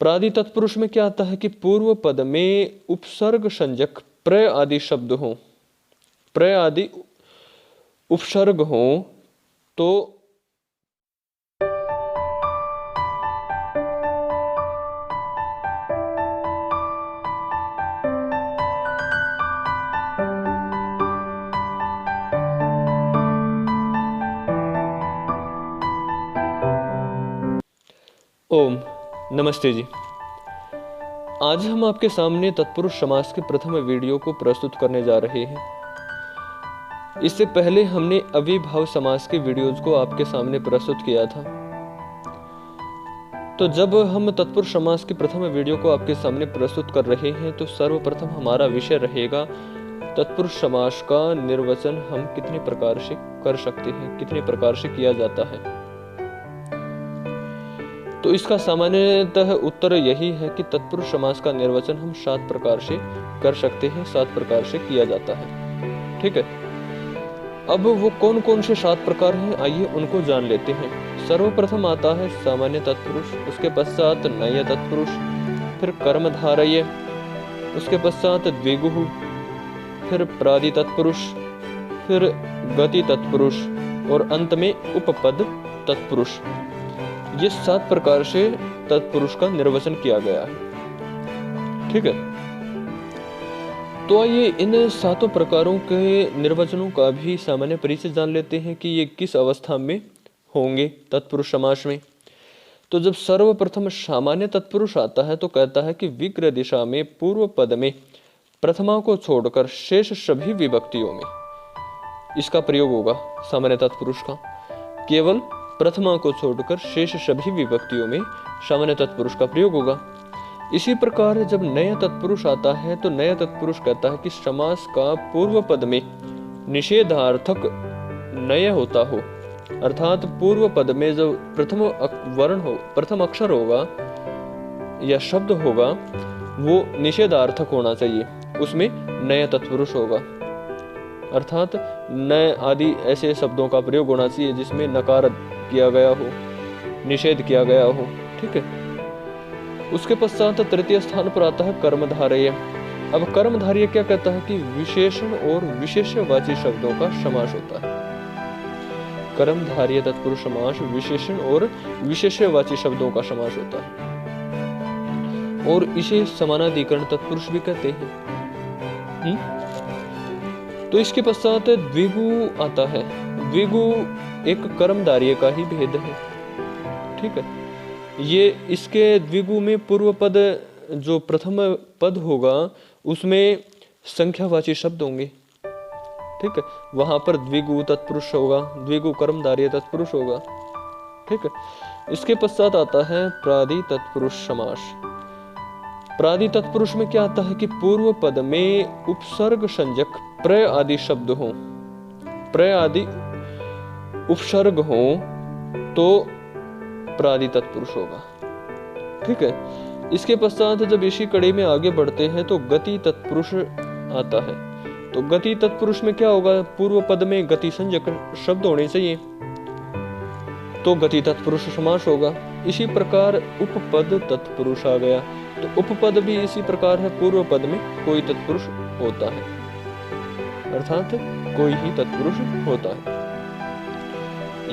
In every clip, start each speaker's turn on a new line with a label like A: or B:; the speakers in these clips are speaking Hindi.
A: प्रादि तत्पुरुष में क्या आता है कि पूर्व पद में उपसर्ग संज्ञक प्र आदि शब्द हो, प्र आदि उपसर्ग हो तो ओम नमस्ते जी। आज हम आपके सामने तत्पुरुष समास के प्रथम वीडियो को प्रस्तुत करने जा रहे हैं। इससे पहले हमने अविभाव समास के वीडियोज को आपके सामने प्रस्तुत किया था। तो जब हम तत्पुरुष समास के प्रथम वीडियो को आपके सामने प्रस्तुत कर रहे हैं तो सर्वप्रथम हमारा विषय रहेगा तत्पुरुष समास का निर्वचन हम कितने प्रकार से कर सकते हैं, कितने प्रकार से किया जाता है। तो इसका सामान्यतः उत्तर यही है कि तत्पुरुष समास का निर्वचन हम 7 प्रकार से कर सकते हैं, 7 प्रकार से किया जाता है। ठीक है, अब वो कौन कौन से 7 प्रकार हैं, आइए उनको जान लेते हैं। सर्वप्रथम आता है सामान्य तत्पुरुष, उसके पश्चात नय तत्पुरुष, फिर कर्मधारय, उसके पश्चात द्विगुः, फिर प्रादि तत्पुरुष, फिर गति तत्पुरुष और अंत में उपपद तत्पुरुष। ये 7 प्रकार से तत्पुरुष का निर्वचन किया गया है। ठीक है, तो आइए इन 7 प्रकारों के निर्वचनों का भी सामान्य परिचय जान लेते हैं कि ये किस अवस्था में होंगे तत्पुरुष समास में। तो जब सर्वप्रथम सामान्य तत्पुरुष आता है तो कहता है कि विग्रह दिशा में पूर्व पद में प्रथमा को छोड़कर शेष सभी विभक्तियों में इसका प्रयोग होगा। सामान्य तत्पुरुष का केवल प्रथमा को छोड़कर शेष सभी विभक्तियों में सामान्य तत्पुरुष का प्रयोग होगा। इसी प्रकार जब नया तत्पुरुष आता है तो नया तत्पुरुष कहता है कि समास का पूर्व पद में निषेधार्थक नय होता हो, अर्थात पूर्व पद में जो प्रथम वर्ण हो, प्रथम अक्षर होगा या शब्द होगा वो निषेधार्थक होना चाहिए, उसमें नया तत्पुरुष होगा। अर्थात नय आदि ऐसे शब्दों का प्रयोग होना चाहिए जिसमें नकार किया गया हो, निषेध किया गया हो। ठीक है, उसके पश्चात तृतीय स्थान पर आता है कर्मधारय। अब कर्मधारय क्या कहता है कि विशेषण और विशेष्यवाची शब्दों का समास होता है। कर्मधारय तत्पुरुष समास विशेषण और विशेष्यवाची शब्दों का समास होता है और इसे समानाधिकरण तत्पुरुष भी कहते हैं। तो इसके पश्चात द्विगु आता है। द्विगु एक कर्मधारय का ही भेद है। ठीक है, ये इसके द्विगु में पूर्व पद जो प्रथम पद होगा उसमें संख्यावाची शब्द होंगे। ठीक है, वहां पर द्विगु तत्पुरुष होगा, द्विगु कर्मधारय तत्पुरुष होगा। ठीक है, इसके पश्चात आता है प्रादि तत्पुरुष समास। प्रादि तत्पुरुष में क्या आता है कि पूर्व पद में उपसर्ग संज्ञक प्र आदि शब्द हो, प्र आदि उपसर्ग हो तो प्रादि तत्पुरुष होगा। ठीक है, इसके पश्चात जब इसी कड़ी में आगे बढ़ते हैं तो गति तत्पुरुष आता है। तो गति तत्पुरुष में क्या होगा, पूर्व पद में गति संज्ञक शब्द होने चाहिए तो गति तत्पुरुष समास होगा। इसी प्रकार उपपद तत्पुरुष आ गया। तो उपपद भी इसी प्रकार है, पूर्व पद में कोई तत्पुरुष होता है, अर्थात कोई ही तत्पुरुष होता है।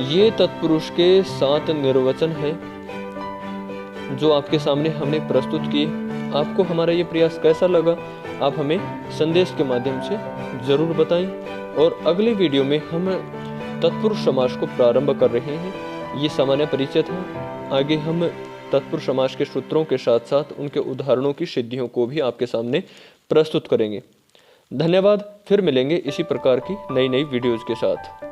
A: ये तत्पुरुष के 7 निर्वचन हैं जो आपके सामने हमने प्रस्तुत किए। आपको हमारा ये प्रयास कैसा लगा आप हमें संदेश के माध्यम से जरूर बताएं। और अगले वीडियो में हम तत्पुरुष समास को प्रारंभ कर रहे हैं। ये सामान्य परिचय था। आगे हम तत्पुरुष समास के सूत्रों के साथ साथ उनके उदाहरणों की सिद्धियों को भी आपके सामने प्रस्तुत करेंगे। धन्यवाद, फिर मिलेंगे इसी प्रकार की नई नई वीडियोज के साथ।